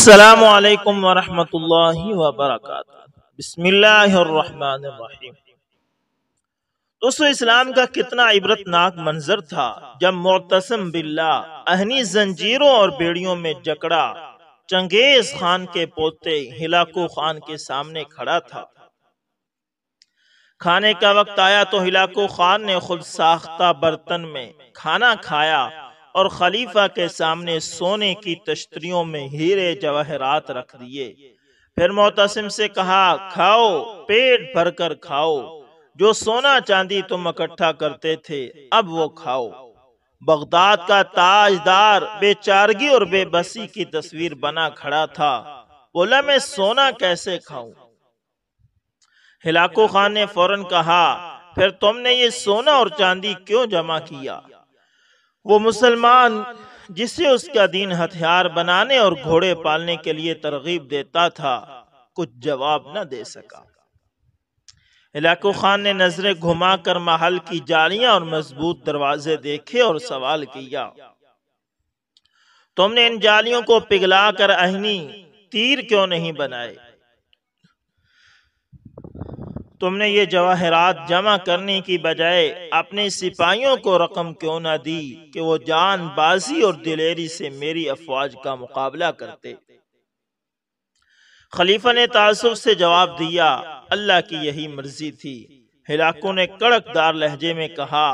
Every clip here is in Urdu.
السلام علیکم ورحمۃ اللہ وبرکاتہ۔ بسم اللہ الرحمن الرحیم۔ دوستو، اسلام کا کتنا عبرتناک منظر تھا جب معتصم باللہ اہنی زنجیروں اور بیڑیوں میں جکڑا چنگیز خان کے پوتے ہلاکو خان کے سامنے کھڑا تھا۔ کھانے کا وقت آیا تو ہلاکو خان نے خود ساختہ برتن میں کھانا کھایا اور خلیفہ کے سامنے سونے کی تشتریوں میں ہیرے جواہرات رکھ دیے۔ پھر معتصم سے کہا، کھاؤ، پیٹ بھر کر کھاؤ، جو سونا چاندی تم اکٹھا کرتے تھے اب وہ کھاؤ۔ بغداد کا تاجدار بے چارگی اور بے بسی کی تصویر بنا کھڑا تھا، بولا میں سونا کیسے کھاؤں؟ ہلاکو خان نے فوراً کہا، پھر تم نے یہ سونا اور چاندی کیوں جمع کیا؟ وہ مسلمان جسے اس کا دین ہتھیار بنانے اور گھوڑے پالنے کے لیے ترغیب دیتا تھا کچھ جواب نہ دے سکا۔ ہلاکو خان نے نظریں گھما کر محل کی جالیاں اور مضبوط دروازے دیکھے اور سوال کیا، تم نے ان جالیوں کو پگھلا کر اہنی تیر کیوں نہیں بنائے؟ تم نے یہ جواہرات جمع کرنے کی بجائے اپنے سپاہیوں کو رقم کیوں نہ دی کہ وہ جان بازی اور دلیری سے میری افواج کا مقابلہ کرتے؟ خلیفہ نے تعصب سے جواب دیا، اللہ کی یہی مرضی تھی۔ ہلاکو نے کڑک دار لہجے میں کہا،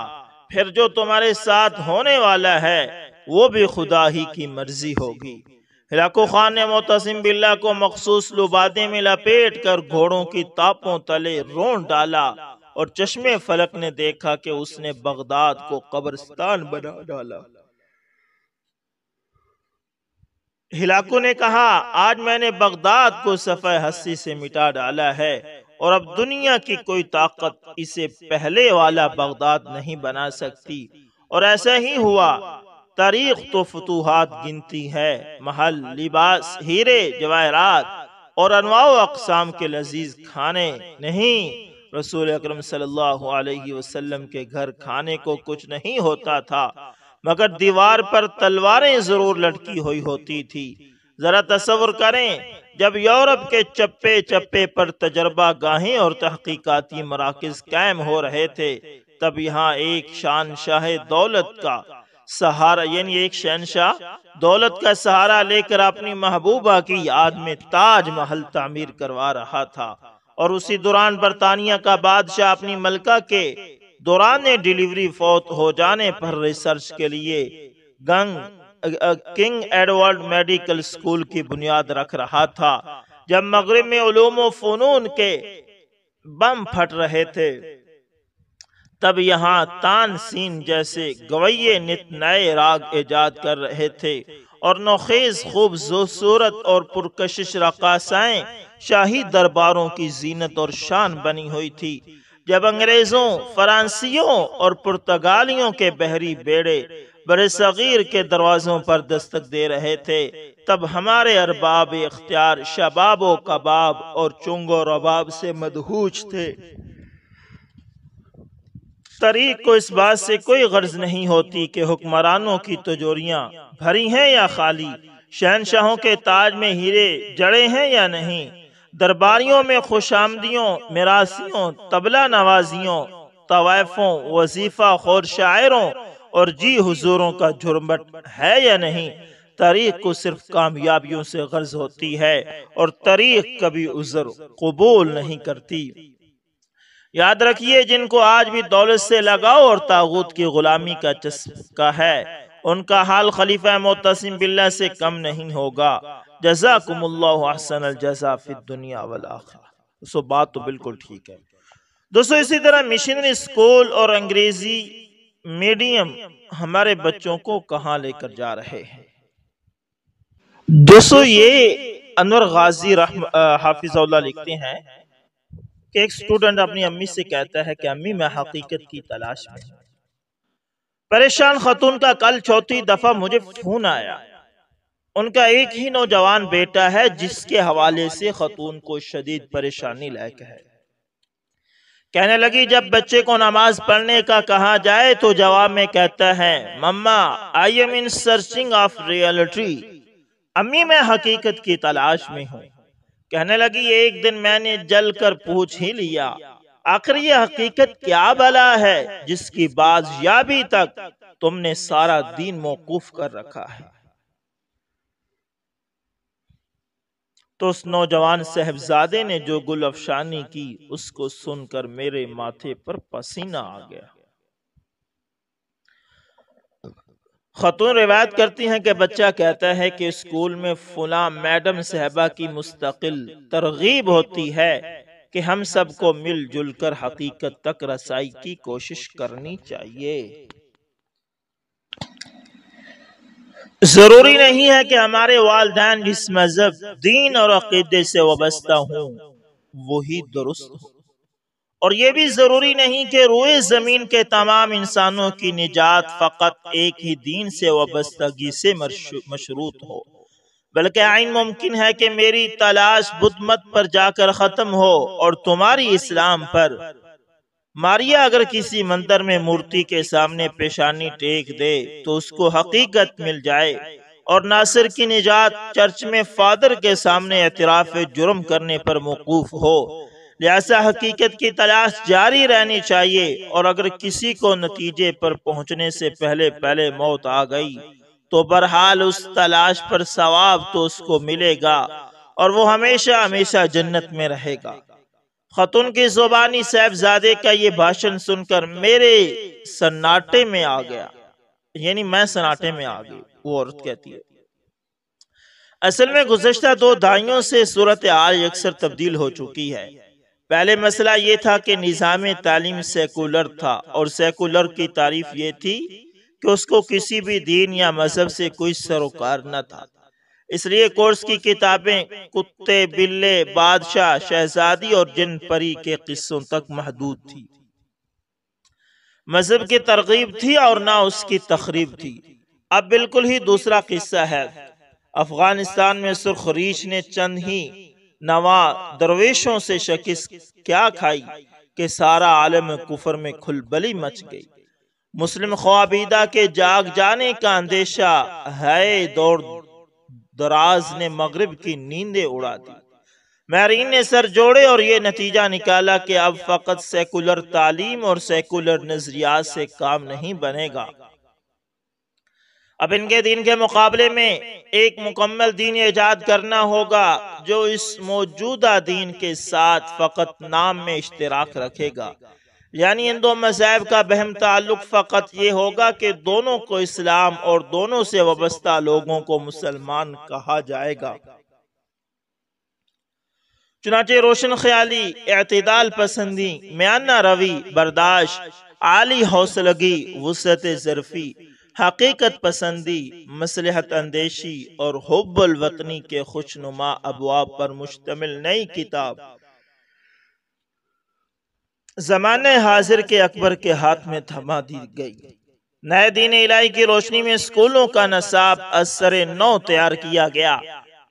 پھر جو تمہارے ساتھ ہونے والا ہے وہ بھی خدا ہی کی مرضی ہوگی۔ ہلاکو خان نے معتصم باللہ کو مخصوص لبادے میں لپیٹ کر گھوڑوں کی تاپوں تلے رون ڈالا اور چشمے فلک نے دیکھا کہ اس نے بغداد کو قبرستان بنا ڈالا۔ ہلاکو نے کہا، آج میں نے بغداد کو صفحہ ہستی سے مٹا ڈالا ہے اور اب دنیا کی کوئی طاقت اسے پہلے والا بغداد نہیں بنا سکتی۔ اور ایسا ہی ہوا۔ تاریخ تو فتوحات گنتی ہے، محل، لباس، ہیرے جواہرات اور انواع و اقسام کے لذیذ کھانے نہیں۔ رسول اکرم صلی اللہ علیہ وسلم کے گھر کھانے کو کچھ نہیں ہوتا تھا مگر دیوار پر تلواریں ضرور لٹکی ہوئی ہوتی تھی۔ ذرا تصور کریں، جب یورپ کے چپے چپے پر تجربہ گاہیں اور تحقیقاتی مراکز قائم ہو رہے تھے، تب یہاں ایک شہنشاہ دولت کا سہارا ایک شہنشاہ دولت کا سہارا لے کر اپنی محبوبہ کی یاد میں تاج محل تعمیر کروا رہا تھا، اور اسی دوران برطانیہ کا بادشاہ اپنی ملکہ کے دوران ڈیلیوری فوت ہو جانے پر ریسرچ کے لیے کنگ ایڈورڈ میڈیکل اسکول کی بنیاد رکھ رہا تھا۔ جب مغرب میں علوم و فنون کے بم پھٹ رہے تھے، تب یہاں تان سین جیسے گویے نت نئے راگ ایجاد کر رہے تھے، اور نوخیز خوبصورت اور پرکشش رقاصائیں شاہی درباروں کی زینت اور شان بنی ہوئی تھی۔ جب انگریزوں، فرانسیوں اور پرتگالیوں کے بحری بیڑے برصغیر کے دروازوں پر دستک دے رہے تھے، تب ہمارے ارباب اختیار شباب و کباب اور چنگ و رباب سے مدہوش تھے۔ تاریخ کو اس بات سے کوئی غرض نہیں ہوتی کہ حکمرانوں کی تجوریاں بھری ہیں یا خالی، شہنشاہوں کے تاج میں ہیرے جڑے ہیں یا نہیں، درباریوں میں خوش آمدیوں، میراثیوں، طبلہ نوازیوں، طوائفوں، وظیفہ خور شاعروں اور جی حضوروں کا جھرمٹ ہے یا نہیں۔ تاریخ کو صرف کامیابیوں سے غرض ہوتی ہے، اور تاریخ کبھی عذر قبول نہیں کرتی۔ یاد رکھیے، جن کو آج بھی دولت سے لگاؤ اور طاغوت کی غلامی کا چسکا ہے، ان کا حال خلیفہ معتصم باللہ سے کم نہیں ہوگا۔ جزاکم اللہ احسن الجزا فی الدنیا والآخرہ۔ سو بات تو بالکل ٹھیک ہے دوستو۔ اسی طرح مشنری اسکول اور انگریزی میڈیم ہمارے بچوں کو کہاں لے کر جا رہے ہیں؟ دوستو، یہ انور غازی حافظ اللہ لکھتے ہیں کہ ایک اسٹوڈنٹ اپنی امی سے کہتا ہے کہ امی، میں حقیقت کی تلاش میں ہوں۔ پریشان خاتون کا کل چوتھی دفعہ مجھے فون آیا۔ ان کا ایک ہی نوجوان بیٹا ہے جس کے حوالے سے خاتون کو شدید پریشانی لاحق ہے۔ کہنے لگی، جب بچے کو نماز پڑھنے کا کہا جائے تو جواب میں کہتا ہے، مما، I am in searching of reality۔ امی میں حقیقت کی تلاش میں ہوں۔ کہنے لگی ایک دن میں نے جل کر پوچھ ہی لیا، آخر یہ حقیقت کیا بلا ہے جس کی بازیابی تک تم نے سارا دین موقوف کر رکھا ہے؟ تو اس نوجوان صاحبزادے نے جو گل افشانی کی، اس کو سن کر میرے ماتھے پر پسینہ آ گیا۔ خاتون روایت کرتی ہیں کہ بچہ کہتا ہے کہ اسکول میں فلاں میڈم صاحبہ کی مستقل ترغیب ہوتی ہے کہ ہم سب کو مل جل کر حقیقت تک رسائی کی کوشش کرنی چاہیے۔ ضروری نہیں ہے کہ ہمارے والدین جس مذہب، دین اور عقیدے سے وابستہ ہوں وہی درست ہو، اور یہ بھی ضروری نہیں کہ روئے زمین کے تمام انسانوں کی نجات فقط ایک ہی دین سے وابستگی سے مشروط ہو، بلکہ عین ممکن ہے کہ میری تلاش بدھ مت پر جا کر ختم ہو اور تمہاری اسلام پر۔ ماریا اگر کسی مندر میں مورتی کے سامنے پیشانی ٹیک دے تو اس کو حقیقت مل جائے، اور ناصر کی نجات چرچ میں فادر کے سامنے اعتراف جرم کرنے پر موقوف ہو۔ لہذا حقیقت کی تلاش جاری رہنی چاہیے، اور اگر کسی کو نتیجے پر پہنچنے سے پہلے موت آ گئی تو بہرحال اس تلاش پر ثواب تو اس کو ملے گا، اور وہ ہمیشہ ہمیشہ جنت میں رہے گا۔ خاتون کی زبانی صاحبزادے کا یہ بھاشن سن کر میرے سناٹے میں آ گیا، یعنی میں سناٹے میں آ گئی، وہ عورت کہتی ہے۔ اصل میں گزشتہ 2 دہائیوں سے صورتحال اکثر تبدیل ہو چکی ہے۔ پہلے مسئلہ یہ تھا کہ نظام تعلیم سیکولر تھا، اور سیکولر کی تعریف یہ تھی کہ اس کو کسی بھی دین یا مذہب سے کوئی سروکار نہ تھا، اس لیے کورس کی کتابیں کتے، بلے، بادشاہ، شہزادی اور جن پری کے قصوں تک محدود تھی۔ مذہب کی ترغیب تھی اور نہ اس کی تخریب تھی۔ اب بالکل ہی دوسرا قصہ ہے۔ افغانستان میں سرخ ریچھ نے چند ہی نواں درویشوں سے شکست کیا کھائی کہ سارا عالم کفر میں کھلبلی مچ گئی۔ مسلم خوابیدہ کے جاگ جانے کا اندیشہ ہے دور دراز نے مغرب کی نیندیں اڑا دی۔ ماہرین نے سر جوڑے اور یہ نتیجہ نکالا کہ اب فقط سیکولر تعلیم اور سیکولر نظریات سے کام نہیں بنے گا، اب ان کے دین کے مقابلے میں ایک مکمل دین ایجاد کرنا ہوگا جو اس موجودہ دین کے ساتھ فقط نام میں اشتراک رکھے گا، یعنی ان 2 مذاہب کا بہم تعلق فقط یہ ہوگا کہ دونوں کو اسلام اور دونوں سے وابستہ لوگوں کو مسلمان کہا جائے گا۔ چنانچہ روشن خیالی، اعتدال پسندی، میانہ روی، برداشت، عالی حوصلگی، وسعت ظرفی، حقیقت پسندی، مصلحت اندیشی اور حب الوطنی کے خوشنما ابواب پر مشتمل نئی کتاب زمانے حاضر کے اکبر کے ہاتھ میں تھما دی گئی۔ نئے دین الہی کی روشنی میں اسکولوں کا نصاب اثر نو تیار کیا گیا۔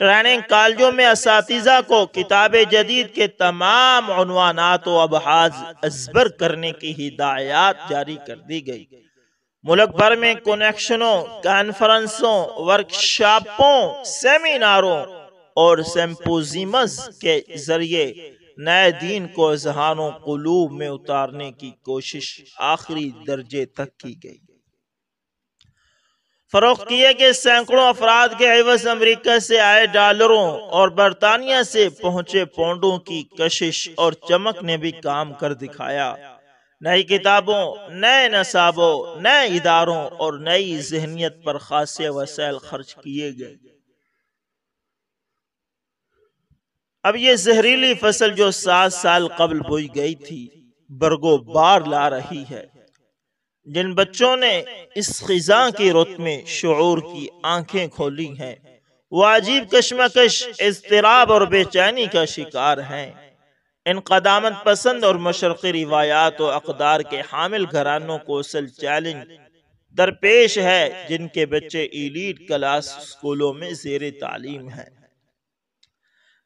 ٹریننگ کالجوں میں اساتذہ کو کتاب جدید کے تمام عنوانات و ابحاث ازبر کرنے کی ہدایات جاری کر دی گئی۔ ملک بھر میں کنیکشنوں، کانفرنسوں، ورکشاپوں، سیمیناروں اور سمپوزیمز کے ذریعے نئے دین کو اذہان و قلوب میں اتارنے کی کوشش آخری درجے تک کی گئی۔ فروخت کیے گئے سینکڑوں افراد کے عوض امریکہ سے آئے ڈالروں اور برطانیہ سے پہنچے پونڈوں کی کشش اور چمک نے بھی کام کر دکھایا۔ نئی کتابوں، نئے نصابوں، نئے اداروں اور نئی ذہنیت پر خاصے وسائل خرچ کیے گئے۔ اب یہ زہریلی فصل جو 7 سال قبل بوئی گئی تھی برگو بار لا رہی ہے۔ جن بچوں نے اس خزاں کی رت میں شعور کی آنکھیں کھولی ہیں وہ عجیب کشمکش، اضطراب اور بے چینی کا شکار ہیں۔ ان قدامت پسند اور مشرقی روایات و اقدار کے حامل گھرانوں کو اصل چیلنج درپیش ہے جن کے بچے ایلیٹ کلاس اسکولوں میں زیر تعلیم ہیں۔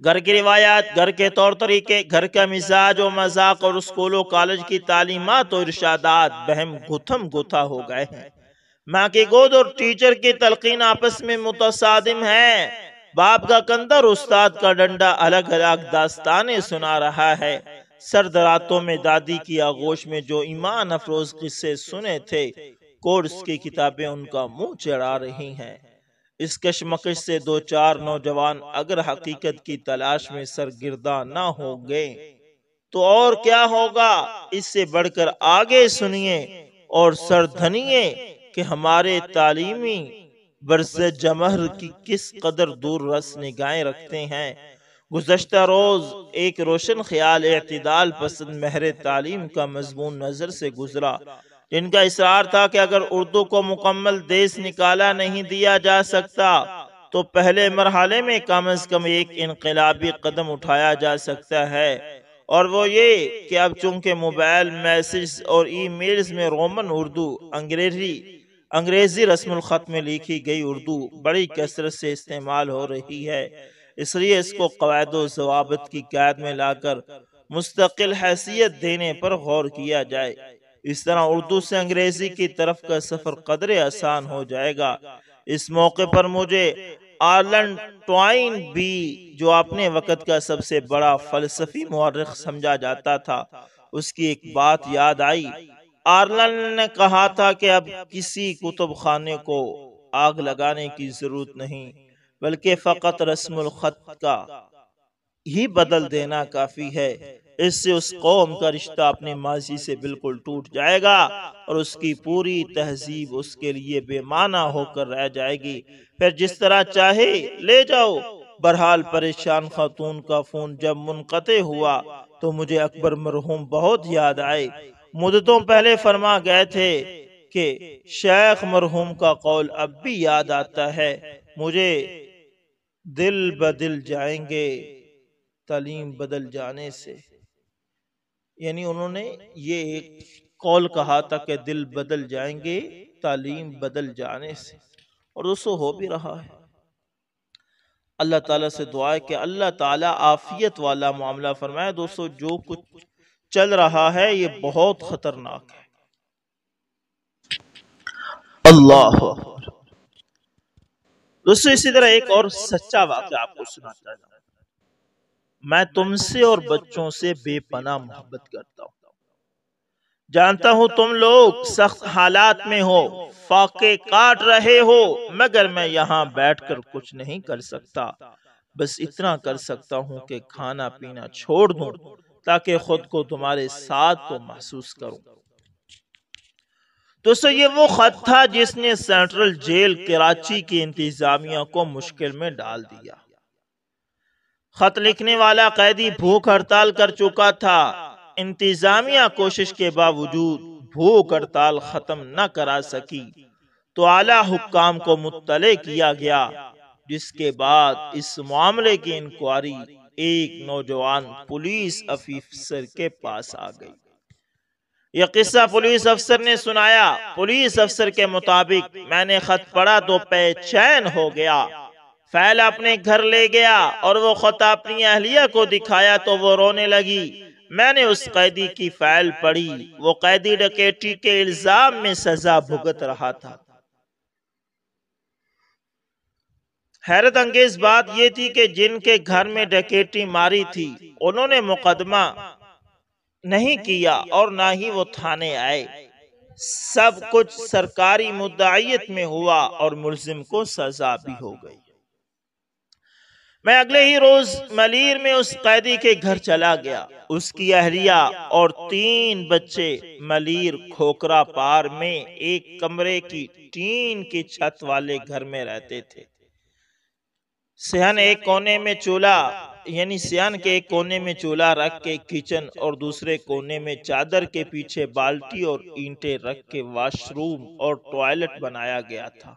گھر کی روایات، گھر کے طور طریقے، گھر کا مزاج و مذاق اور اسکول و کالج کی تعلیمات و ارشادات بہم گتھم گتھا ہو گئے ہیں۔ ماں کی گود اور ٹیچر کی تلقین آپس میں متصادم ہیں۔ باپ کا کندر استاد کا ڈنڈا الگ الگ داستانیں سنا رہا ہے۔ سرد راتوں میں دادی کی آغوش میں جو ایمان افروز قصے سنے تھے، کورس کی کتابیں ان کا منہ چڑھا رہی ہیں۔ اس کشمکش سے دو چار نوجوان اگر حقیقت کی تلاش میں سرگرداں نہ ہو گئے تو اور کیا ہوگا؟ اس سے بڑھ کر آگے سنیے اور سردھنیے کہ ہمارے تعلیمی برز جمہر کی کس قدر دور رس نگاہیں رکھتے ہیں۔ گزشتہ روز ایک روشن خیال اعتدال پسند مہر تعلیم کا مضمون نظر سے گزرا، جن کا اصرار تھا کہ اگر اردو کو مکمل دیس نکالا نہیں دیا جا سکتا تو پہلے مرحلے میں کم از کم ایک انقلابی قدم اٹھایا جا سکتا ہے، اور وہ یہ کہ اب چونکہ موبائل میسج اور ای میلز میں رومن اردو انگریزی رسم الخط میں لکھی گئی اردو بڑی کثرت سے استعمال ہو رہی ہے، اس لیے اس کو قواعد و ضوابط کی قید میں لا کر مستقل حیثیت دینے پر غور کیا جائے۔ اس طرح اردو سے انگریزی کی طرف کا سفر قدرے آسان ہو جائے گا۔ اس موقع پر مجھے آرلنڈ ٹوائن بھی، جو اپنے وقت کا سب سے بڑا فلسفی مورخ سمجھا جاتا تھا، اس کی ایک بات یاد آئی۔ آرلنڈ نے کہا تھا کہ اب کسی کتب خانے کو آگ لگانے کی ضرورت نہیں، بلکہ فقط رسم الخط کا ہی بدل دینا کافی ہے۔ اس سے اس قوم کا رشتہ اپنے ماضی سے بالکل ٹوٹ جائے گا اور اس کی پوری تہذیب اس کے لیے بے معنی ہو کر رہ جائے گی۔ پھر جس طرح چاہے لے جاؤ۔ بہرحال پریشان خاتون کا فون جب منقطع ہوا تو مجھے اکبر مرحوم بہت یاد آئے۔ مدتوں پہلے فرما گئے تھے کہ شیخ مرحوم کا قول اب بھی یاد آتا ہے مجھے، دل بدل جائیں گے تعلیم بدل جانے سے۔ یعنی انہوں نے یہ ایک قول کہا تھا کہ دل بدل جائیں گے تعلیم بدل جانے سے، اور دوستو ہو بھی رہا ہے۔ اللہ تعالیٰ سے دعا ہے کہ اللہ تعالیٰ عافیت والا معاملہ فرمائے۔ دوستو جو کچھ چل رہا ہے یہ بہت خطرناک ہے۔ اللہ دوستو اسی طرح ایک اور سچا واقعہ آپ کو سناتا ہوں۔ میں تم سے اور بچوں سے بے پناہ محبت کرتا ہوں۔ جانتا ہوں تم لوگ سخت حالات میں ہو، فاقے کاٹ رہے ہو، مگر میں یہاں بیٹھ کر کچھ نہیں کر سکتا۔ بس اتنا کر سکتا ہوں کہ کھانا پینا چھوڑ دوں تاکہ خود کو تمہارے ساتھ تو محسوس کروں۔ دوستو یہ وہ خط تھا جس نے سینٹرل جیل کراچی کی انتظامیہ کو مشکل میں ڈال دیا۔ خط لکھنے والا قیدی بھوک ہڑتال کر چکا تھا۔ انتظامیہ کوشش کے باوجود بھوک ہڑتال ختم نہ کرا سکی تو اعلیٰ حکام کو مطلع کیا گیا، جس کے بعد اس معاملے کی انکوائری ایک نوجوان پولیس افسر کے پاس آ گئی۔ یہ قصہ پولیس افسر نے سنایا۔ پولیس افسر کے مطابق میں نے خط پڑھا تو بے چین ہو گیا، فائل اپنے گھر لے گیا اور وہ خط اپنی اہلیہ کو دکھایا تو وہ رونے لگی۔ میں نے اس قیدی کی فائل پڑھی، وہ قیدی ڈکیتی کے الزام میں سزا بھگت رہا تھا۔ حیرت انگیز بات یہ تھی کہ جن کے گھر میں ڈکیتی ماری تھی انہوں نے مقدمہ نہیں کیا اور نہ ہی وہ تھانے آئے۔ سب کچھ سرکاری مدعیت میں ہوا اور ملزم کو سزا بھی ہو گئی۔ میں اگلے ہی روز ملیر میں اس قیدی کے گھر چلا گیا۔ اس کی اہلیہ اور 3 بچے ملیر کھوکرا پار میں ایک کمرے کی ٹین کی چھت والے گھر میں رہتے تھے۔ صحن ایک کونے میں چولہا رکھ کے کچن اور دوسرے کونے میں چادر کے پیچھے بالٹی اور اینٹیں رکھ کے واش روم اور ٹوائلٹ بنایا گیا تھا۔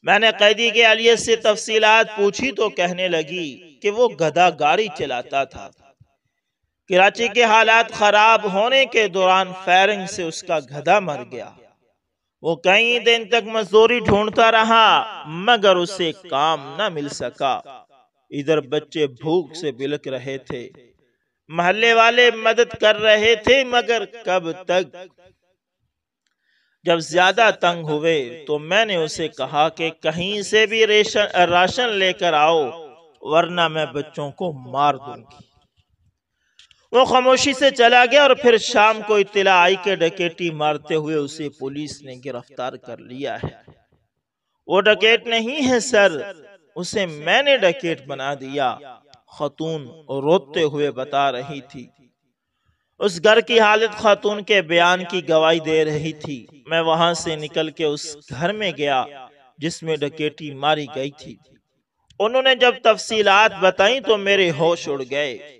میں نے قیدی کے اہلیہ سے تفصیلات پوچھی تو کہنے لگی کہ وہ گدھا گاڑی چلاتا تھا۔ کراچی کے حالات خراب ہونے کے دوران فائرنگ سے اس کا گدھا مر گیا۔ وہ کئی دن تک مزدوری ڈھونڈتا رہا مگر اسے کام نہ مل سکا۔ ادھر بچے بھوک سے بلک رہے تھے، محلے والے مدد کر رہے تھے مگر کب تک؟ جب زیادہ تنگ ہوئے تو میں نے اسے کہا کہ کہیں سے بھی راشن لے کر آؤ ورنہ میں بچوں کو مار دوں گی۔ وہ خاموشی سے چلا گیا اور پھر شام کو اطلاع آئی کہ ڈکیٹی مارتے ہوئے اسے پولیس نے گرفتار کر لیا ہے۔ وہ ڈکیٹ نہیں ہے سر، اسے میں نے ڈکیٹ بنا دیا، خاتون روتے ہوئے بتا رہی تھی۔ اس گھر کی حالت خاتون کے بیان کی گواہی دے رہی تھی۔ میں وہاں سے نکل کے اس گھر میں گیا جس میں ڈکیٹی ماری گئی تھی۔ انہوں نے جب تفصیلات بتائیں تو میرے ہوش اڑ گئے۔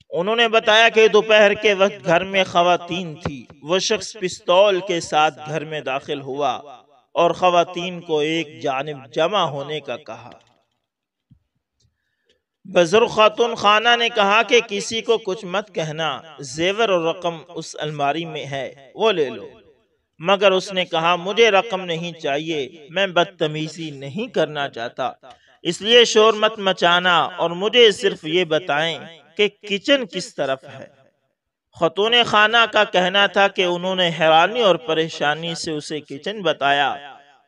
انہوں نے بتایا کہ دوپہر کے وقت گھر میں خواتین تھی۔ وہ شخص پستول کے ساتھ گھر میں داخل ہوا اور خواتین کو ایک جانب جمع ہونے کا کہا۔ بزرگ خاتون خانہ نے کہا کہ کسی کو کچھ مت کہنا، زیور اور رقم اس الماری میں ہے، وہ لے لو۔ مگر اس نے کہا مجھے رقم نہیں چاہیے، میں بدتمیزی نہیں کرنا چاہتا، اس لیے شور مت مچانا اور مجھے صرف یہ بتائیں کہ کچن کس طرف ہے۔ خاتون خانہ کا کہنا تھا کہ انہوں نے حیرانی اور پریشانی سے اسے کچن بتایا۔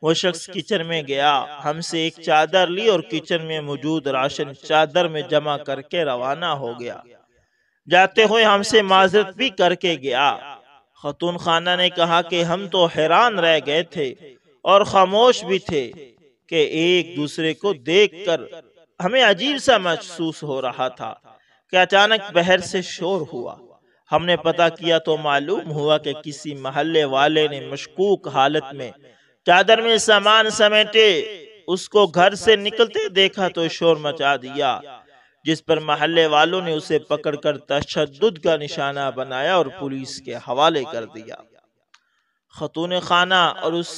وہ شخص کچن میں گیا، ہم سے ایک چادر لی اور کچن میں موجود راشن چادر میں جمع کر کے روانہ ہو گیا۔ جاتے ہوئے ہم سے معذرت بھی کر کے گیا۔ خاتون خانہ نے کہا کہ ہم تو حیران رہ گئے تھے اور خاموش بھی تھے کہ ایک دوسرے کو دیکھ کر ہمیں عجیب سا محسوس ہو رہا تھا کہ اچانک باہر سے شور ہوا۔ ہم نے پتہ کیا تو معلوم ہوا کہ کسی محلے والے نے مشکوک حالت میں چادر میں سامان سمیٹے اس کو گھر سے نکلتے دیکھا تو شور مچا دیا، جس پر محلے والوں نے اسے پکڑ کر تشدد کا نشانہ بنایا اور پولیس کے حوالے کر دیا۔ خاتون خانہ اور اس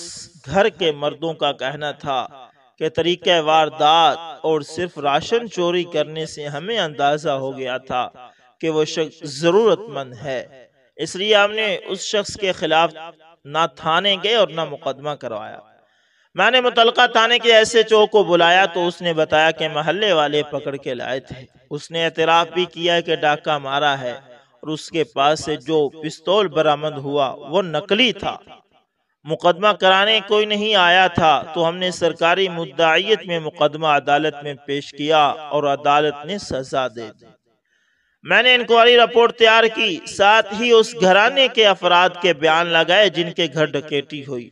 گھر کے مردوں کا کہنا تھا کہ طریقہ واردات اور صرف راشن چوری کرنے سے ہمیں اندازہ ہو گیا تھا کہ وہ شخص ضرورت مند ہے، اس لیے ہم نے اس شخص کے خلاف نہ تھانے گئے اور نہ مقدمہ کروایا۔ میں نے متعلقہ تھانے کے ایس ایچ او کو بلایا تو اس نے بتایا کہ محلے والے پکڑ کے لائے تھے۔ اس نے اعتراف بھی کیا کہ ڈاکہ مارا ہے اور اس کے پاس سے جو پستول برآمد ہوا وہ نقلی تھا۔ مقدمہ کرانے کوئی نہیں آیا تھا تو ہم نے سرکاری مدعیت میں مقدمہ عدالت میں پیش کیا اور عدالت نے سزا دے دی۔ میں نے انکوائری رپورٹ تیار کی، ساتھ ہی اس گھرانے کے افراد کے بیان لگائے جن کے گھر ڈکیٹی ہوئی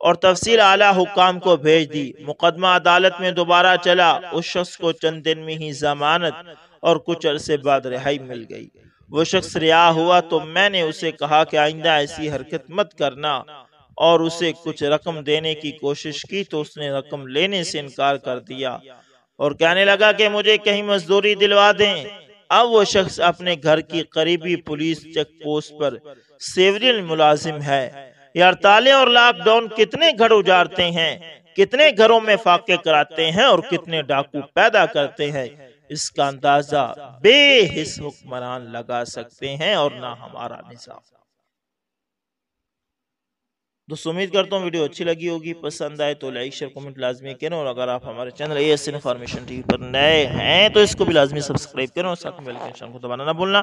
اور تفصیل اعلیٰ حکام کو بھیج دی۔ مقدمہ عدالت میں دوبارہ چلا، اس شخص کو چند دن میں ہی ضمانت اور کچھ عرصے بعد رہائی مل گئی۔ وہ شخص رہا ہوا تو میں نے اسے کہا کہ آئندہ ایسی حرکت مت کرنا اور اسے کچھ رقم دینے کی کوشش کی تو اس نے رقم لینے سے انکار کر دیا اور کہنے لگا کہ مجھے کہیں مزدوری دلوا دیں۔ اب وہ شخص اپنے گھر کی قریبی پولیس چیک پوسٹ پر سیورین ملازم ہے۔ یہ ہڑتالیں اور لاک ڈاؤن کتنے گھر اجارتے ہیں، کتنے گھروں میں فاقے کراتے ہیں اور کتنے ڈاکو پیدا کرتے ہیں، اس کا اندازہ بے حس حکمران لگا سکتے ہیں اور نہ ہمارا نظام۔ دوستو امید کرتا ہوں ویڈیو اچھی لگی ہوگی، پسند آئے تو لائک شیئر کمنٹ لازمی کریں اور اگر آپ ہمارے channel AS information T V پر نئے ہیں تو اس کو بھی لازمی سبسکرائب کریں اور ساتھ میں بیل کے نشان کو دبانا نہ بھولنا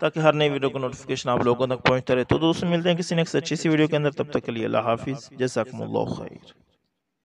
تاکہ ہر نئی ویڈیو کو نوٹیفیکیشن آپ لوگوں تک پہنچتا رہے۔ تو دوستو ملتے ہیں کسی نیکسٹ اچھی سی ویڈیو کے اندر، تب تک کے لیے اللہ حافظ، جزاکم اللہ خیر۔